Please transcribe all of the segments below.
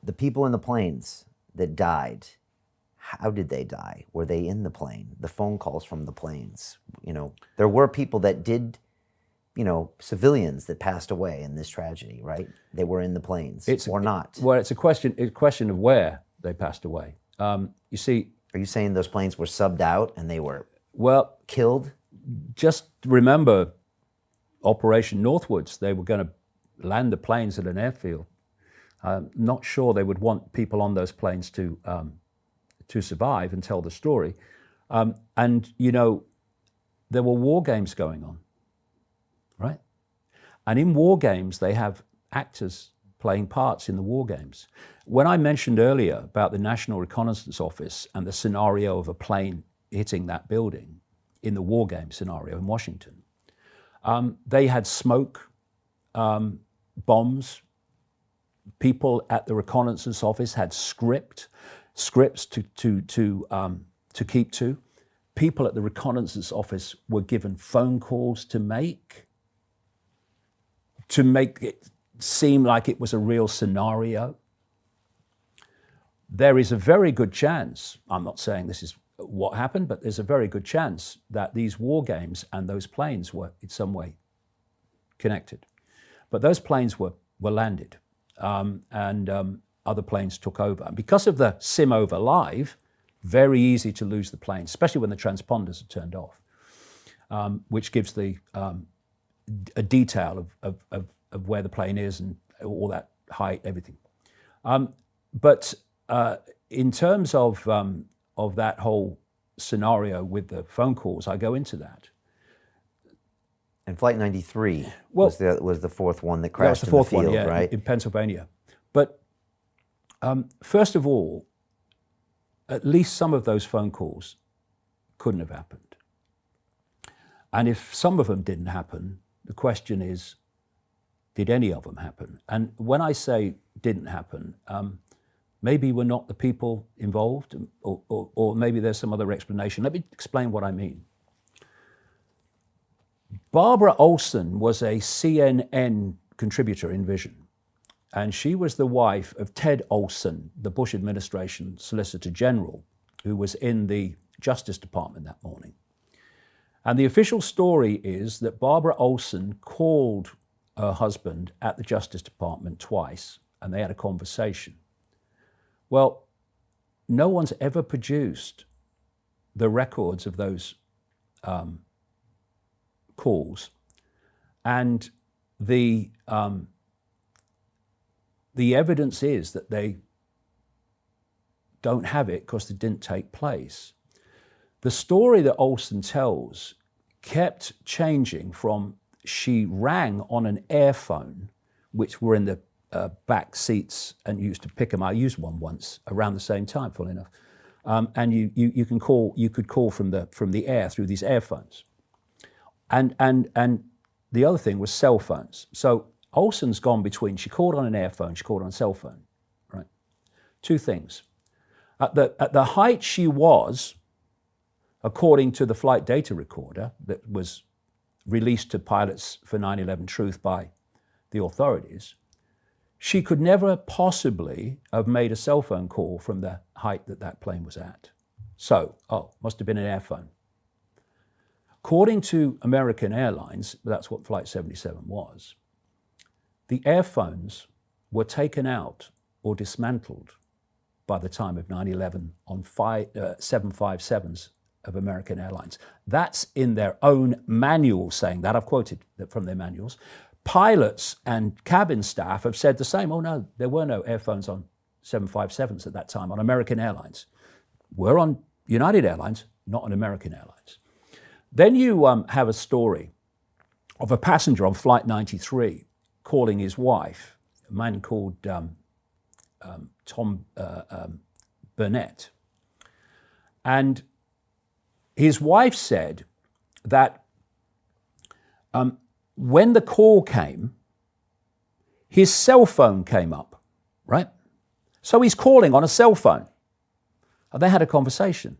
The people in the planes that died, how did they die? Were they in the plane? The phone calls from the planes. There were people that did, civilians that passed away in this tragedy, right? They were in the planes or not. Well, it's a question of where they passed away. You see. Are you saying those planes were subbed out and they were killed? Just remember Operation Northwoods. They were going to land the planes at an airfield. Not sure they would want people on those planes to survive and tell the story. And there were war games going on, right? And in war games, they have actors playing parts in the war games. When I mentioned earlier about the National Reconnaissance Office and the scenario of a plane hitting that building in the war game scenario in Washington, they had smoke, bombs. People at the Reconnaissance Office had scripts to keep to. People at the Reconnaissance Office were given phone calls to make it seem like it was a real scenario. There is a very good chance, I'm not saying this is what happened, but there's a very good chance that these war games and those planes were in some way connected. But those planes were landed, and other planes took over. And because of the sim over live, very easy to lose the plane, especially when the transponders are turned off, which gives a detail of where the plane is and all that height, everything. But in terms of that whole scenario with the phone calls, I go into that. And Flight 93 was the fourth one that crashed in the field, one, yeah, right? In Pennsylvania. But first of all, at least some of those phone calls couldn't have happened. And if some of them didn't happen, the question is, did any of them happen? And when I say didn't happen, maybe we're not the people involved, or maybe there's some other explanation. Let me explain what I mean. Barbara Olson was a CNN contributor in Vision, and she was the wife of Ted Olson, the Bush administration Solicitor General, who was in the Justice Department that morning. And the official story is that Barbara Olson called her husband at the Justice Department twice, and they had a conversation. Well, no one's ever produced the records of those calls, and the evidence is that they don't have it because it didn't take place. The story that Olson tells kept changing from she rang on an airphone, which were in the back seats and used to pick them. I used one once around the same time, funnily enough. And you could call from the air through these airphones. And the other thing was cell phones. So Olson's gone between, she called on an airphone, she called on a cell phone, right? Two things. At the height she was, according to the flight data recorder that was released to pilots for 9/11 Truth by the authorities, she could never possibly have made a cell phone call from the height that plane was at. So, must have been an airphone. According to American Airlines, that's what Flight 77 was, the airphones were taken out or dismantled by the time of 9/11 on 757s of American Airlines. That's in their own manual saying that. I've quoted from their manuals. Pilots and cabin staff have said the same. Oh no, there were no airphones on 757s at that time on American Airlines. We're on United Airlines, not on American Airlines. Then you have a story of a passenger on Flight 93 calling his wife, a man called Tom Burnett. And his wife said that when the call came, his cell phone came up, right? So he's calling on a cell phone. And they had a conversation.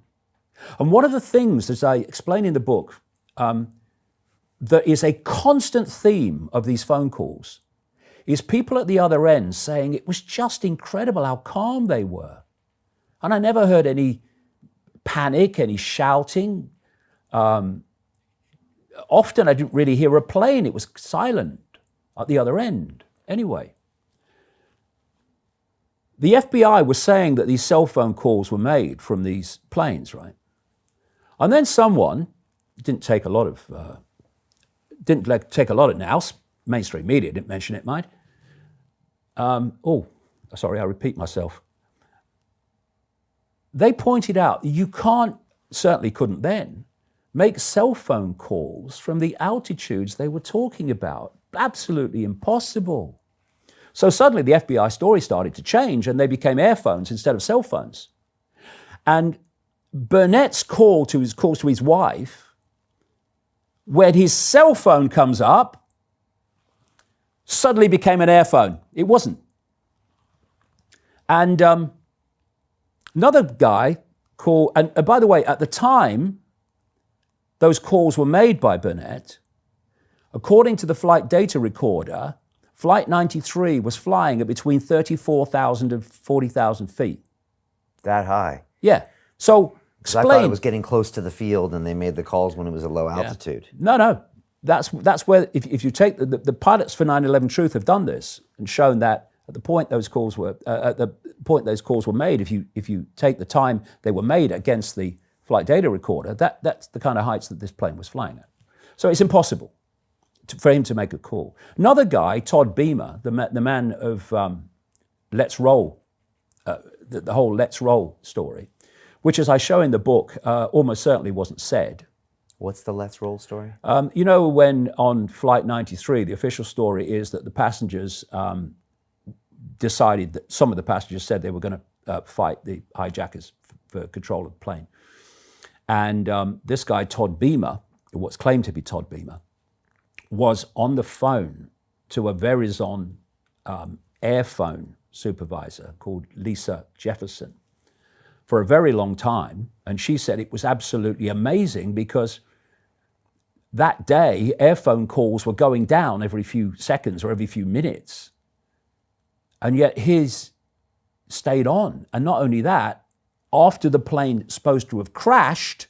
And one of the things, as I explain in the book, that is a constant theme of these phone calls is people at the other end saying it was just incredible how calm they were. And I never heard any panic, any shouting. Often I didn't really hear a plane. It was silent at the other end. Anyway, the FBI was saying that these cell phone calls were made from these planes, right? And then someone, didn't take a lot of now, mainstream media didn't mention it, mind. Sorry, I repeat myself. They pointed out you certainly couldn't then, make cell phone calls from the altitudes they were talking about. Absolutely impossible. So suddenly the FBI story started to change and they became airphones instead of cell phones. And Burnett's calls to his wife, when his cell phone comes up, suddenly became an airphone. It wasn't. And another guy called, and by the way, at the time those calls were made by Burnett, according to the flight data recorder, Flight 93 was flying at between 34,000 and 40,000 feet. That high? Yeah. So explain. I thought it was getting close to the field and they made the calls when it was a low altitude. No. That's where, if you take, the pilots for 9/11 Truth have done this and shown that at the point those calls were made, if you take the time they were made against the flight data recorder, that's the kind of heights that this plane was flying at. So it's impossible for him to make a call. Another guy, Todd Beamer, the man of Let's Roll, the whole Let's Roll story, which, as I show in the book, almost certainly wasn't said. What's the Let's Roll story? You know, when on Flight 93, the official story is that the passengers decided that some of the passengers said they were going to fight the hijackers for control of the plane. And this guy, Todd Beamer, what's claimed to be Todd Beamer, was on the phone to a Verizon airphone supervisor called Lisa Jefferson for a very long time. And she said it was absolutely amazing because that day, airphone calls were going down every few seconds or every few minutes. And yet his stayed on. And not only that, after the plane supposed to have crashed,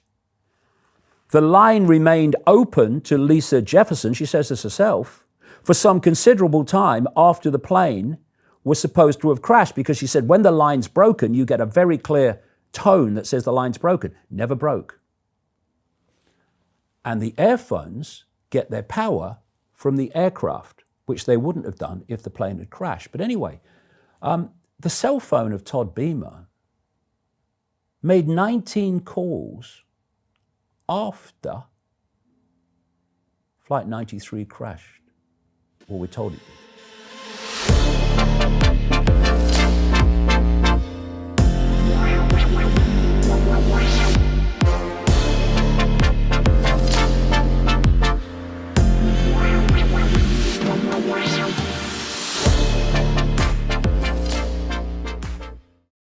the line remained open to Lisa Jefferson, she says this herself, for some considerable time after the plane was supposed to have crashed, because she said when the line's broken, you get a very clear tone that says the line's broken. Never broke. And the airphones get their power from the aircraft, which they wouldn't have done if the plane had crashed. But anyway, the cell phone of Todd Beamer made 19 calls after Flight 93 crashed, or we're told it did.